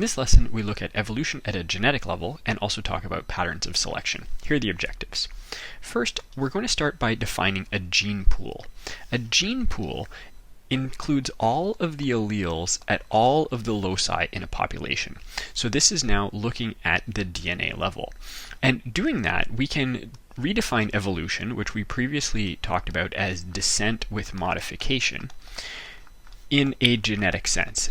In this lesson, we look at evolution at a genetic level and also talk about patterns of selection. Here are the objectives. First, we're going to start by defining a gene pool. A gene pool includes all of the alleles at all of the loci in a population. So this is now looking at the DNA level. And doing that, we can redefine evolution, which we previously talked about as descent with modification, in a genetic sense.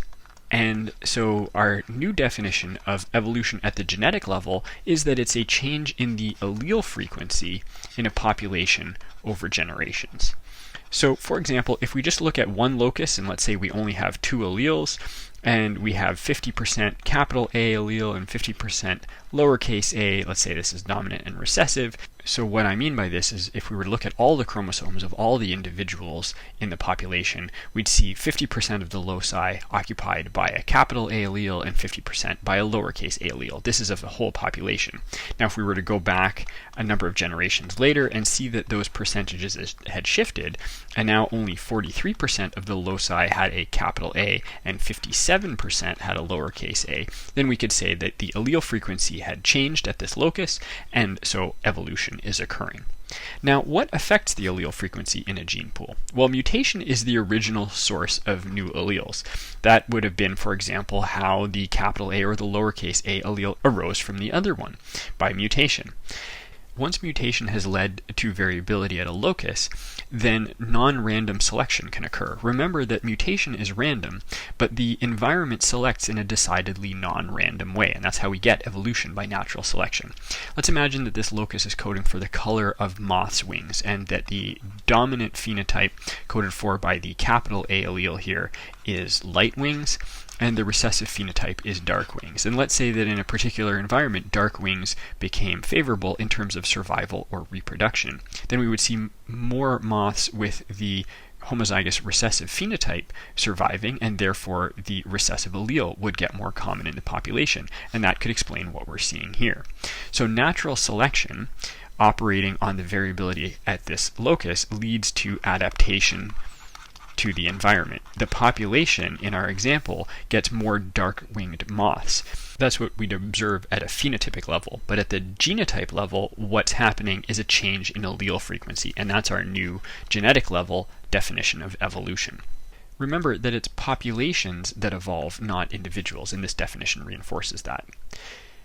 And so our new definition of evolution at the genetic level is that it's a change in the allele frequency in a population over generations. So for example, if we just look at one locus and let's say we only have two alleles and we have 50% capital A allele and 50% lowercase a, let's say this is dominant and recessive. So what I mean by this is if we were to look at all the chromosomes of all the individuals in the population, we'd see 50% of the loci occupied by a capital A allele and 50% by a lowercase a allele. This is of the whole population. Now if we were to go back a number of generations later and see that those percentages had shifted, and now only 43% of the loci had a capital A and 57% had a lowercase a, then we could say that the allele frequency had changed at this locus, and so evolution is occurring. Now, what affects the allele frequency in a gene pool? Well, mutation is the original source of new alleles. That would have been, for example, how the capital A or the lowercase a allele arose from the other one, by mutation. Once mutation has led to variability at a locus, then non-random selection can occur. Remember that mutation is random, but the environment selects in a decidedly non-random way, and that's how we get evolution by natural selection. Let's imagine that this locus is coding for the color of moths' wings, and that the dominant phenotype coded for by the capital A allele here is light wings, and the recessive phenotype is dark wings. And let's say that in a particular environment, dark wings became favorable in terms of survival or reproduction. Then we would see more moths with the homozygous recessive phenotype surviving, and therefore the recessive allele would get more common in the population. And that could explain what we're seeing here. So natural selection, operating on the variability at this locus, leads to adaptation to the environment. The population, in our example, gets more dark-winged moths. That's what we'd observe at a phenotypic level. But at the genotype level, what's happening is a change in allele frequency, and that's our new genetic level definition of evolution. Remember that it's populations that evolve, not individuals, and this definition reinforces that.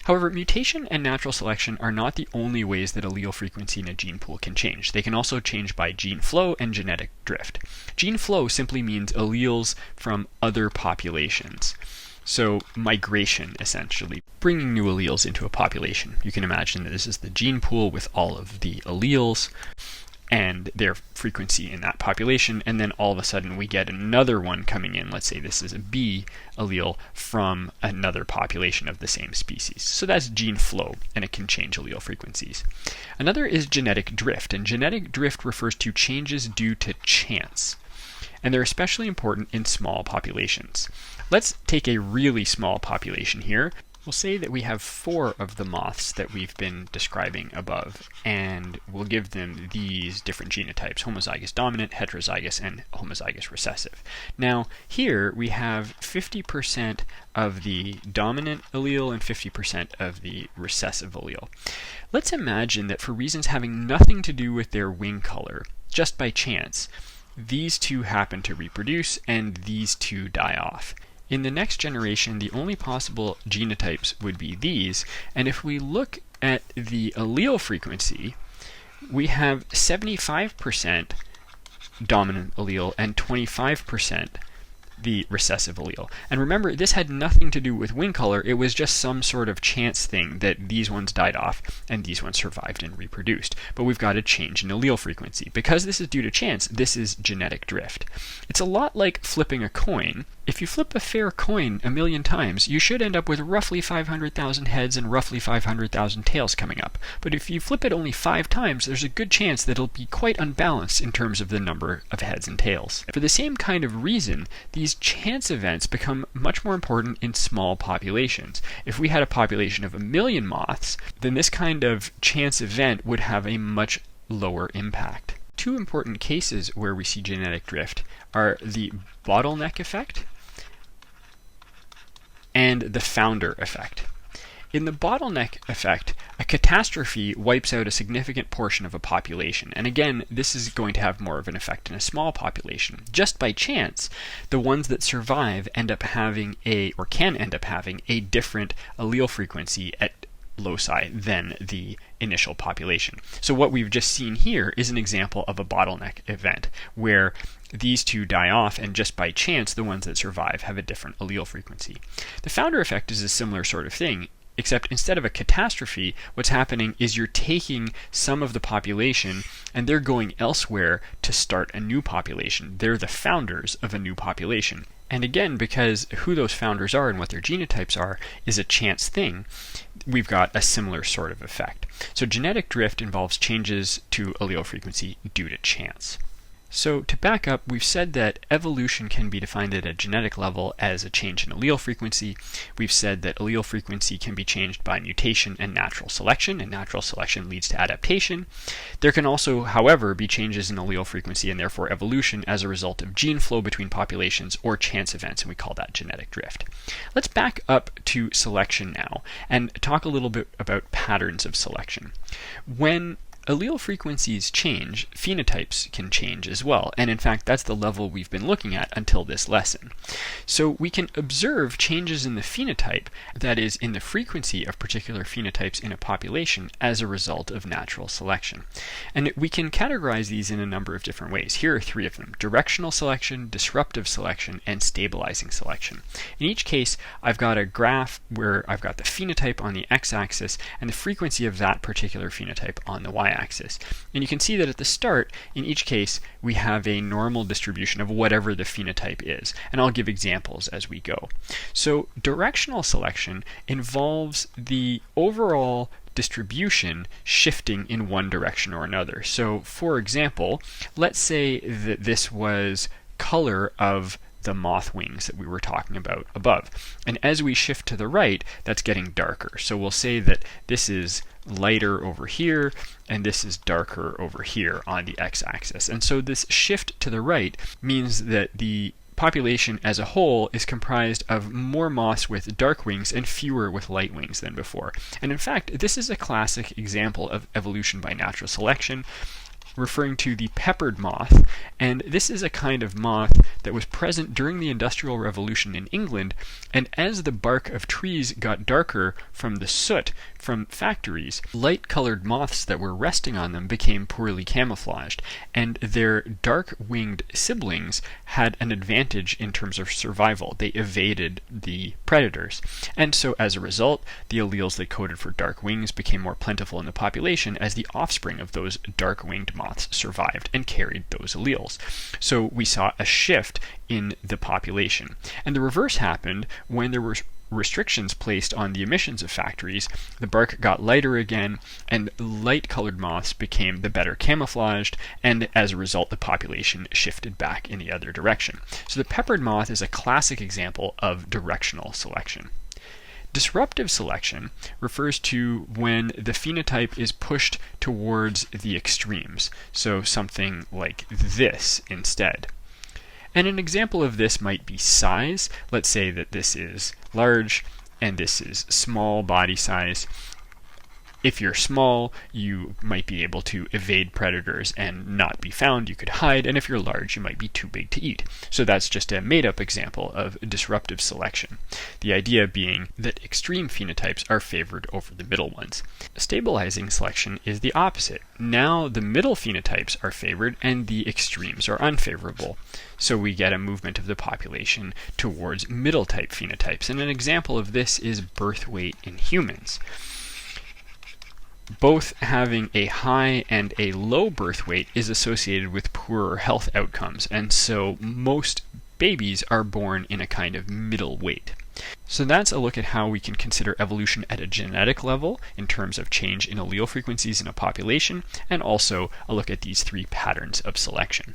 However, mutation and natural selection are not the only ways that allele frequency in a gene pool can change. They can also change by gene flow and genetic drift. Gene flow simply means alleles from other populations. So migration, essentially, bringing new alleles into a population. You can imagine that this is the gene pool with all of the alleles and their frequency in that population, and then all of a sudden we get another one coming in. Let's say this is a B allele from another population of the same species. So that's gene flow, and it can change allele frequencies. Another is genetic drift, and genetic drift refers to changes due to chance, and they're especially important in small populations. Let's take a really small population here. We'll say that we have 4 of the moths that we've been describing above, and we'll give them these different genotypes: homozygous dominant, heterozygous, and homozygous recessive. Now, here we have 50% of the dominant allele and 50% of the recessive allele. Let's imagine that for reasons having nothing to do with their wing color, just by chance, these two happen to reproduce and these two die off. In the next generation, the only possible genotypes would be these, and if we look at the allele frequency, we have 75% dominant allele and 25% the recessive allele. And remember, this had nothing to do with wing color. It was just some sort of chance thing that these ones died off and these ones survived and reproduced. But we've got a change in allele frequency. Because this is due to chance, this is genetic drift. It's a lot like flipping a coin. If you flip a fair coin 1,000,000 times, you should end up with roughly 500,000 heads and roughly 500,000 tails coming up. But if you flip it only 5 times, there's a good chance that it'll be quite unbalanced in terms of the number of heads and tails. For the same kind of reason, these chance events become much more important in small populations. If we had a population of 1,000,000 moths, then this kind of chance event would have a much lower impact. 2 important cases where we see genetic drift are the bottleneck effect and the founder effect. In the bottleneck effect, a catastrophe wipes out a significant portion of a population. And again, this is going to have more of an effect in a small population. Just by chance, the ones that survive end up having can end up having a different allele frequency at loci than the initial population. So what we've just seen here is an example of a bottleneck event where these two die off, and just by chance, the ones that survive have a different allele frequency. The founder effect is a similar sort of thing, except instead of a catastrophe, what's happening is you're taking some of the population and they're going elsewhere to start a new population. They're the founders of a new population. And again, because who those founders are and what their genotypes are is a chance thing, we've got a similar sort of effect. So genetic drift involves changes to allele frequency due to chance. So to back up, we've said that evolution can be defined at a genetic level as a change in allele frequency. We've said that allele frequency can be changed by mutation and natural selection leads to adaptation. There can also, however, be changes in allele frequency and therefore evolution as a result of gene flow between populations or chance events, and we call that genetic drift. Let's back up to selection now and talk a little bit about patterns of selection. When allele frequencies change, phenotypes can change as well, and in fact that's the level we've been looking at until this lesson. So we can observe changes in the phenotype, that is, in the frequency of particular phenotypes in a population as a result of natural selection. And we can categorize these in a number of different ways. Here are three of them: directional selection, disruptive selection, and stabilizing selection. In each case, I've got a graph where I've got the phenotype on the x-axis and the frequency of that particular phenotype on the y-axis. And you can see that at the start, in each case, we have a normal distribution of whatever the phenotype is. And I'll give examples as we go. So directional selection involves the overall distribution shifting in one direction or another. So for example, let's say that this was color of the moth wings that we were talking about above. And as we shift to the right, that's getting darker. So we'll say that this is lighter over here, and this is darker over here on the x-axis. And so this shift to the right means that the population as a whole is comprised of more moths with dark wings and fewer with light wings than before. And in fact, this is a classic example of evolution by natural selection, referring to the peppered moth, and this is a kind of moth that was present during the Industrial Revolution in England, and as the bark of trees got darker from the soot from factories, light-colored moths that were resting on them became poorly camouflaged, and their dark-winged siblings had an advantage in terms of survival. They evaded the predators, and so as a result, the alleles that coded for dark wings became more plentiful in the population as the offspring of those dark-winged moths survived and carried those alleles. So we saw a shift in the population. And the reverse happened when there were restrictions placed on the emissions of factories. The bark got lighter again, and light-colored moths became the better camouflaged, and as a result, the population shifted back in the other direction. So the peppered moth is a classic example of directional selection. Disruptive selection refers to when the phenotype is pushed towards the extremes, so something like this instead. And an example of this might be size. Let's say that this is large and this is small body size. If you're small, you might be able to evade predators and not be found. You could hide, and if you're large, you might be too big to eat. So that's just a made-up example of disruptive selection. The idea being that extreme phenotypes are favored over the middle ones. Stabilizing selection is the opposite. Now the middle phenotypes are favored and the extremes are unfavorable. So we get a movement of the population towards middle-type phenotypes. And an example of this is birth weight in humans. Both having a high and a low birth weight is associated with poorer health outcomes, and so most babies are born in a kind of middle weight. So that's a look at how we can consider evolution at a genetic level in terms of change in allele frequencies in a population, and also a look at these three patterns of selection.